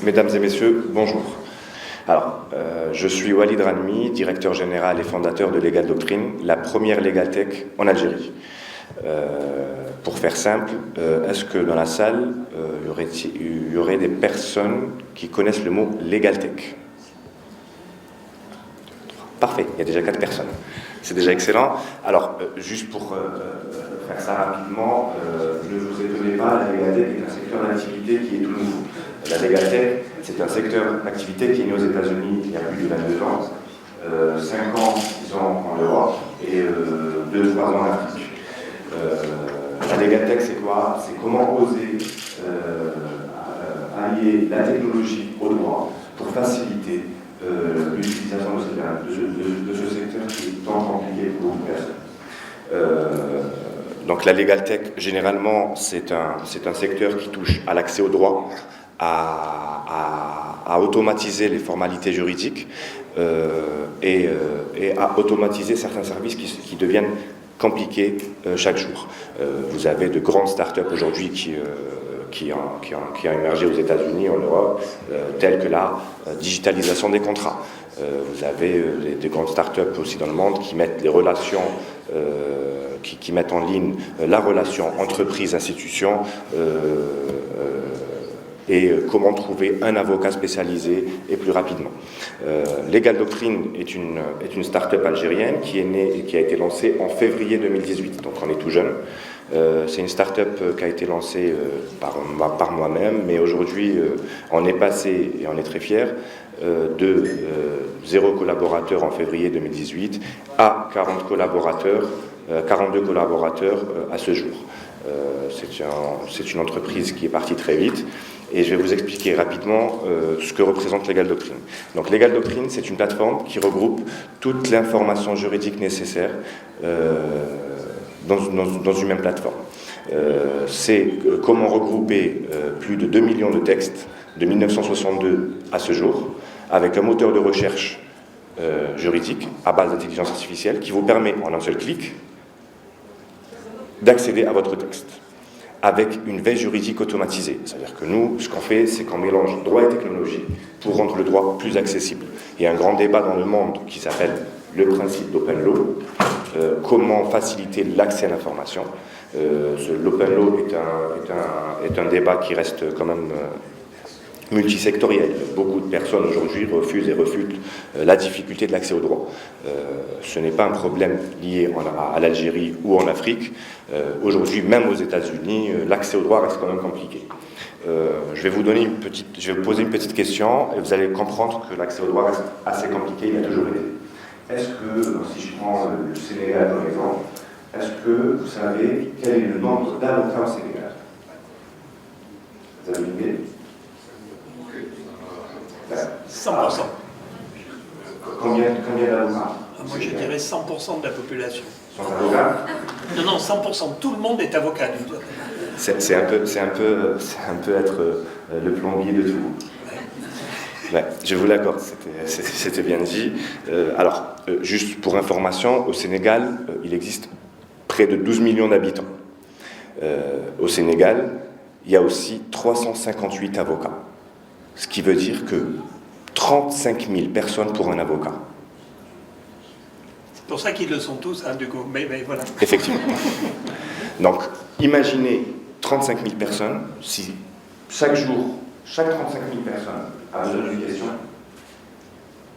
Mesdames et messieurs, bonjour. Alors, je suis Walid Ranmi, directeur général et fondateur de Legal Doctrine, la première Legal Tech en Algérie. Pour faire simple, est-ce que dans la salle, il y aurait des personnes qui connaissent le mot Legal Tech? Parfait, il y a déjà 4 personnes. C'est déjà excellent. Alors, juste pour faire ça rapidement, ne vous étonnez pas, la Legal Tech est un secteur d'activité qui est tout nouveau. La Legal Tech, c'est un secteur d'activité qui est né aux États-Unis il y a plus de 22 ans, 5 ans, 6 ans en Europe et 2-3 ans en Afrique. La Legal Tech, c'est quoi? C'est comment oser allier la technologie au droit pour faciliter l'utilisation de ce secteur qui est tant compliqué pour beaucoup de personnes. Donc la Legal Tech, généralement, c'est un secteur qui touche à l'accès au droit, à automatiser les formalités juridiques et à automatiser certains services qui deviennent compliqués chaque jour. Vous avez de grandes startups aujourd'hui qui ont émergé aux États-Unis, en Europe, telles que la digitalisation des contrats. Vous avez des grandes startups aussi dans le monde qui mettent les relations, qui mettent en ligne la relation entreprise-institution et comment trouver un avocat spécialisé et plus rapidement. Legal Doctrine est une start-up algérienne qui est née et qui a été lancée en février 2018, donc on est tout jeune. C'est une start-up qui a été lancée par moi-même, mais aujourd'hui on est passé, et on est très fiers, de 0 collaborateurs en février 2018 à 42 collaborateurs à ce jour. C'est une entreprise qui est partie très vite. Et je vais vous expliquer rapidement ce que représente Legal Doctrine. Donc Legal Doctrine, c'est une plateforme qui regroupe toute l'information juridique nécessaire dans une même plateforme. C'est comment regrouper plus de 2 millions de textes de 1962 à ce jour, avec un moteur de recherche juridique à base d'intelligence artificielle qui vous permet en un seul clic d'accéder à votre texte, avec une veille juridique automatisée. C'est-à-dire que nous, ce qu'on fait, c'est qu'on mélange droit et technologie pour rendre le droit plus accessible. Il y a un grand débat dans le monde qui s'appelle le principe d'Open Law, comment faciliter l'accès à l'information. L'Open Law est un débat qui reste quand même multisectoriel. Beaucoup de personnes aujourd'hui refusent et refutent la difficulté de l'accès au droit. Ce n'est pas un problème lié à l'Algérie ou en Afrique. Aujourd'hui, même aux États-Unis, l'accès au droit reste quand même compliqué. Je vais vous poser une petite question et vous allez comprendre que l'accès au droit reste assez compliqué, il a toujours été. Est-ce que, si je prends le Sénégal par exemple, est-ce que vous savez quel est le nombre d'avocats au Sénégal? Vous avez une idée? 100%. Combien d'avocats? Moi, je dirais 100% de la population. Sont avocats? Non, 100%. Tout le monde est avocat. C'est un peu être le plombier de tout. Ouais, je vous l'accorde, c'était bien dit. Alors, juste pour information, au Sénégal, il existe près de 12 millions d'habitants. Au Sénégal, il y a aussi 358 avocats. Ce qui veut dire que 35 000 personnes pour un avocat. C'est pour ça qu'ils le sont tous, hein, du coup. Mais voilà. Effectivement. Donc, imaginez 35 000 personnes, si chaque jour, chaque 35 000 personnes a besoin d'une question,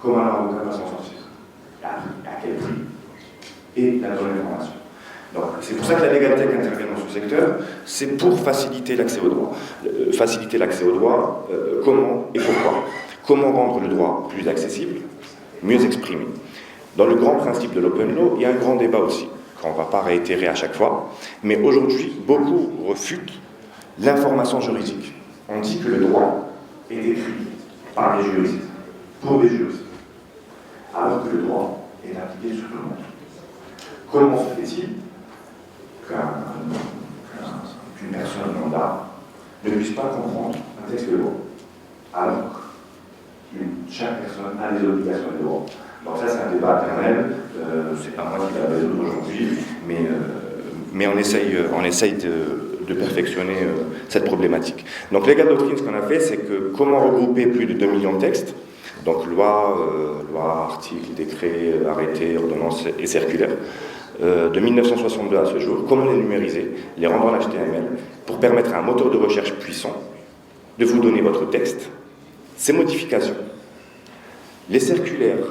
comment un avocat va s'en sortir? À quel prix? Et la bonne information. Donc, c'est pour ça que la Legal Tech intervient dans ce secteur, c'est pour faciliter l'accès au droit. Faciliter l'accès au droit, comment et pourquoi? Comment rendre le droit plus accessible, mieux exprimé? Dans le grand principe de l'Open Law, il y a un grand débat aussi, qu'on ne va pas réitérer à chaque fois, mais aujourd'hui, beaucoup refutent l'information juridique. On dit que le droit est écrit par les juristes, pour les juristes, alors que le droit est appliqué sur tout le monde. Comment se fait-il qu'une personne lambda ne puisse pas comprendre un texte de loi, alors que chaque personne a des obligations de droit? Donc ça, c'est un débat éternel, c'est pas moi qui vais la résoudre aujourd'hui, mais on essaye de perfectionner cette problématique. Donc, Legal Doctrine, ce qu'on a fait, c'est que comment regrouper plus de 2 millions de textes, donc loi, articles, décrets, arrêtés, ordonnances et circulaires, de 1962 à ce jour, comment les numériser, les rendre en HTML, pour permettre à un moteur de recherche puissant de vous donner votre texte, ses modifications, les circulaires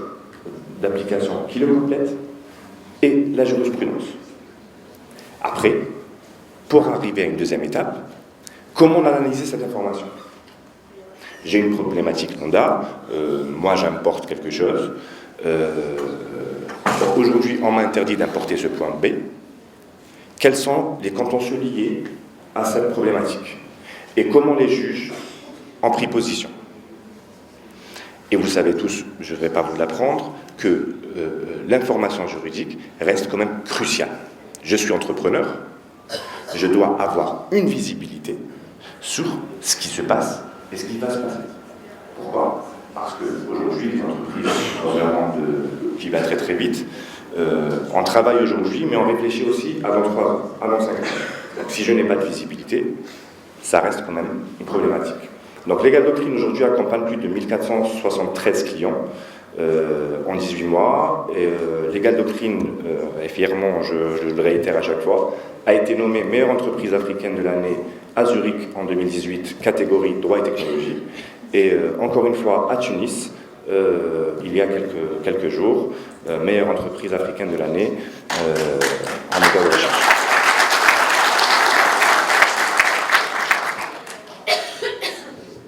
d'application qui le complètent et la jurisprudence. Après, pour arriver à une deuxième étape, comment analyser cette information? J'ai une problématique lambda, moi j'importe quelque chose, aujourd'hui on m'a interdit d'importer ce point B. Quels sont les contentieux liés à cette problématique? Et comment les juges ont pris position? Et vous savez tous, je ne vais pas vous l'apprendre, que l'information juridique reste quand même cruciale. Je suis entrepreneur, je dois avoir une visibilité sur ce qui se passe et ce qui va se passer. Pourquoi? Parce qu'aujourd'hui, les entreprises ont un monde qui va très très vite. On travaille aujourd'hui, mais on réfléchit aussi avant 3 ans, avant 5 ans. Donc si je n'ai pas de visibilité, ça reste quand même une problématique. Donc Legal Doctrine aujourd'hui accompagne plus de 1473 clients en 18 mois. Et Legal Doctrine, et fièrement, je le réitère à chaque fois, a été nommée meilleure entreprise africaine de l'année à Zurich en 2018, catégorie droit et technologie. Et encore une fois, à Tunis, il y a quelques jours, meilleure entreprise africaine de l'année en moteur de recherche.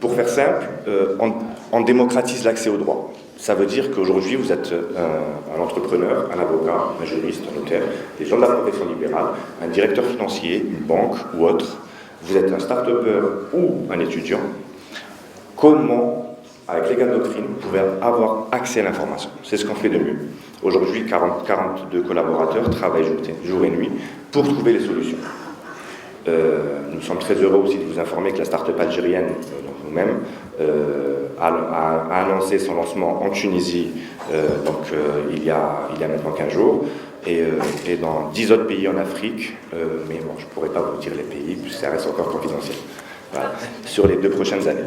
Pour faire simple, on démocratise l'accès au droit. Ça veut dire qu'aujourd'hui, vous êtes un entrepreneur, un avocat, un juriste, un notaire, des gens de la profession libérale, un directeur financier, une banque ou autre. Vous êtes un start-upper ou un étudiant. Comment, avec Legal Doctrine, vous pouvez avoir accès à l'information? C'est ce qu'on fait de mieux. Aujourd'hui, 42 collaborateurs travaillent jour et nuit pour trouver les solutions. Nous sommes très heureux aussi de vous informer que la start-up algérienne, nous-mêmes, a annoncé son lancement en Tunisie il y a maintenant 15 jours et dans 10 autres pays en Afrique, mais bon, je ne pourrais pas vous dire les pays puisque ça reste encore confidentiel, voilà, sur les 2 prochaines années.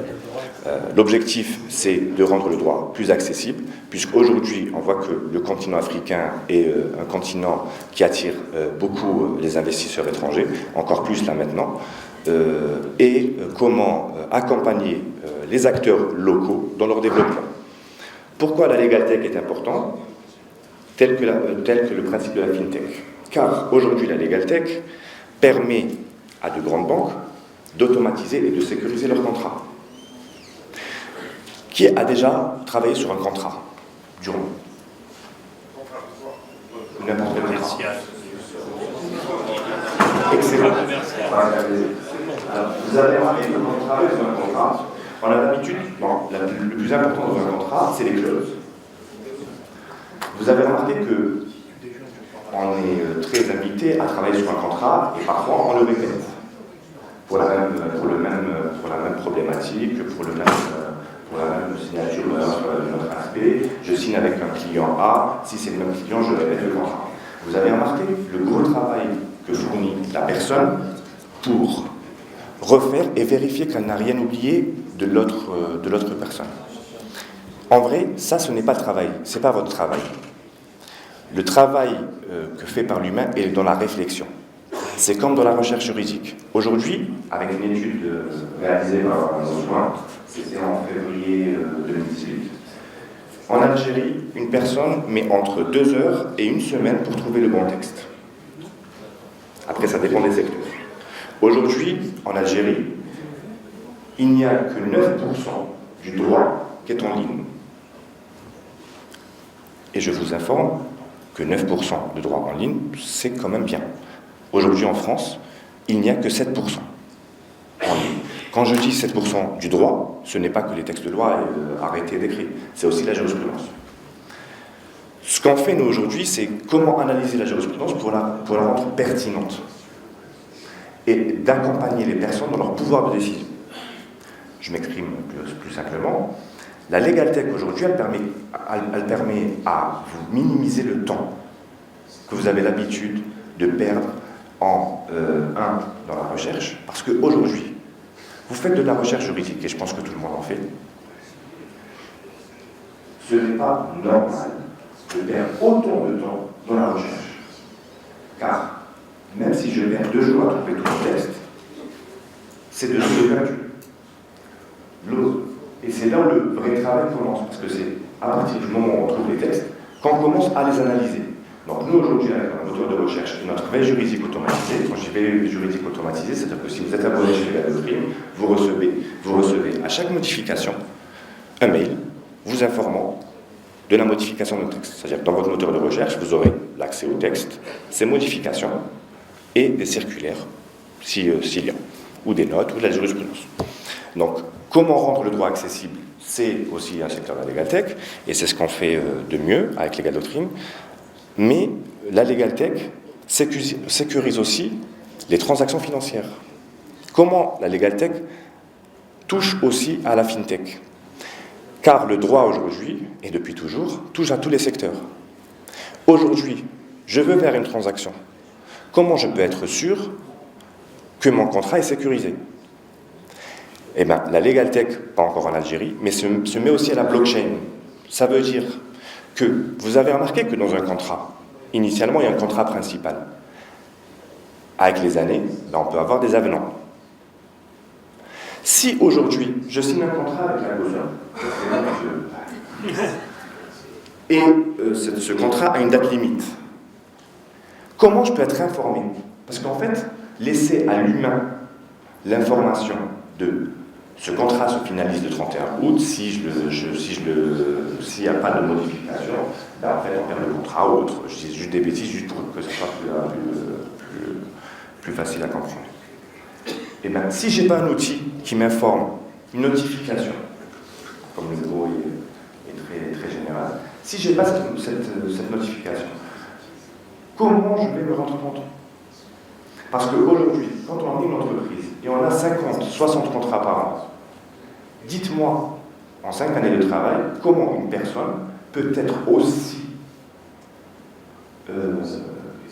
L'objectif, c'est de rendre le droit plus accessible, puisqu'aujourd'hui, on voit que le continent africain est un continent qui attire beaucoup les investisseurs étrangers, encore plus là maintenant, et comment accompagner les acteurs locaux dans leur développement. Pourquoi la Legal Tech est importante, tel que le principe de la FinTech? Car aujourd'hui, la Legal Tech permet à de grandes banques d'automatiser et de sécuriser leurs contrats. Qui a déjà travaillé sur un contrat durant n'importe quel contrat? Excellent. Vous avez remarqué que quand on travaille sur un contrat, on a l'habitude, le plus important dans un contrat, c'est les clauses. Vous avez remarqué que on est très invité à travailler sur un contrat et parfois on le répète pour la même problématique, pour la même signature d'un autre aspect. Je signe avec un client A, si c'est le même client, je répète le contrat. Vous avez remarqué le gros travail que fournit la personne pour refaire et vérifier qu'elle n'a rien oublié de l'autre personne. En vrai, ça, ce n'est pas le travail, ce n'est pas votre travail. Le travail que fait par l'humain est dans la réflexion. C'est comme dans la recherche juridique. Aujourd'hui, avec une étude réalisée par un soin, c'était en février 2018, en Algérie, une personne met entre 2 heures et 1 semaine pour trouver le bon texte. Après, ça dépend des secteurs. Aujourd'hui, en Algérie, il n'y a que 9% du droit qui est en ligne. Et je vous informe que 9% de droit en ligne, c'est quand même bien. Aujourd'hui, en France, il n'y a que 7% en ligne. Quand je dis 7% du droit, ce n'est pas que les textes de loi arrêtés et décrits, c'est aussi la jurisprudence. Ce qu'on fait, nous, aujourd'hui, c'est comment analyser la jurisprudence pour la rendre pertinente et d'accompagner les personnes dans leur pouvoir de décision. Je m'exprime plus simplement. La Legal Tech, aujourd'hui, elle permet à vous minimiser le temps que vous avez l'habitude de perdre dans la recherche, parce qu'aujourd'hui, vous faites de la recherche juridique, et je pense que tout le monde en fait. Ce n'est pas normal de perdre autant de temps dans la recherche. Car, même si je perds 2 jours à trouver tout le texte, c'est de l'eau perdu. L'eau. Et c'est là où le vrai travail commence, parce que c'est à partir du moment où on trouve les textes qu'on commence à les analyser. Donc nous, aujourd'hui, avec un moteur de recherche et notre veille juridique automatisée, quand je dis veille juridique automatisée, c'est-à-dire que si vous êtes abonné chez Legaldocrine, vous recevez à chaque modification un mail vous informant de la modification de texte. C'est-à-dire que dans votre moteur de recherche, vous aurez l'accès au texte, ses modifications et des circulaires, s'il y a, ou des notes, ou de la jurisprudence. Donc, comment rendre le droit accessible? C'est aussi un secteur de la LegalTech, et c'est ce qu'on fait de mieux avec Legaldocrine. Mais la LegalTech sécurise aussi les transactions financières. Comment la LegalTech touche aussi à la FinTech? Car le droit aujourd'hui, et depuis toujours, touche à tous les secteurs. Aujourd'hui, je veux faire une transaction. Comment je peux être sûr que mon contrat est sécurisé? Eh bien, la LegalTech, pas encore en Algérie, mais se met aussi à la blockchain. Ça veut dire que vous avez remarqué que dans un contrat, initialement, il y a un contrat principal. Avec les années, on peut avoir des avenants. Si aujourd'hui, je signe un contrat avec la COSA, et ce contrat a une date limite, comment je peux être informé? Parce qu'en fait, laisser à l'humain l'information de ce contrat se finalise le 31 août, s'il n'y a pas de modification, ben en fait on perd le contrat ou autre. Je dis juste des bêtises, juste pour que ce soit plus facile à comprendre. Et bien, si je n'ai pas un outil qui m'informe, une notification, comme le mot est très général, si je n'ai pas cette notification, comment je vais me rendre compte? Parce qu'aujourd'hui, quand on est une entreprise et on a 50, 60 contrats par an, dites-moi, en 5 années de travail, comment une personne peut être aussi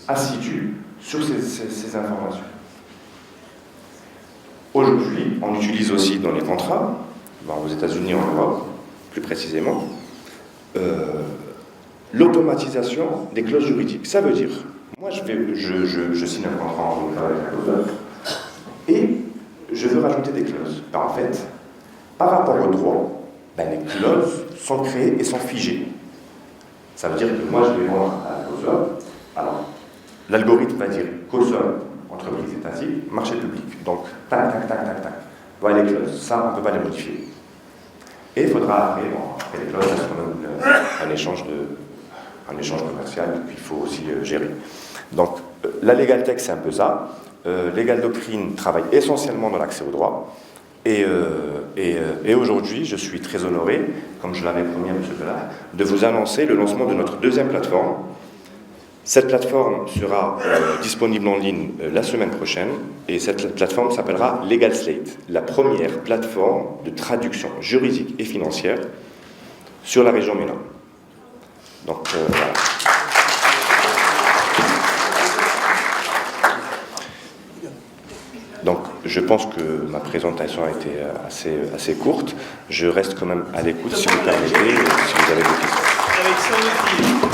assidue sur ces informations. Aujourd'hui, on utilise aussi dans les contrats, aux États-Unis, en Europe, plus précisément, l'automatisation des clauses juridiques. Ça veut dire, moi je signe un contrat en avec la clause et je veux rajouter des clauses. Ben, en fait, par rapport au droit, les clauses sont créées et sont figées. Ça veut dire que moi je vais vendre à la clause. Alors, l'algorithme va dire COSOL, entreprise étatique, marché public. Donc, tac, tac, tac, tac, tac. Voilà les clauses. Ça, on ne peut pas les modifier. Et il faudra après les clauses, c'est quand même un échange commercial qu'il faut aussi gérer. Donc, la LegalTech, c'est un peu ça. Legaldocrine travaille essentiellement dans l'accès au droit. Et aujourd'hui, je suis très honoré, comme je l'avais promis à M. Bellard, de vous annoncer le lancement de notre 2e plateforme. Cette plateforme sera disponible en ligne la semaine prochaine, et cette plateforme s'appellera LegalSlate, la première plateforme de traduction juridique et financière sur la région MENA. Donc, voilà. Donc, je pense que ma présentation a été assez courte. Je reste quand même à l'écoute, si vous permettez, si vous avez des questions.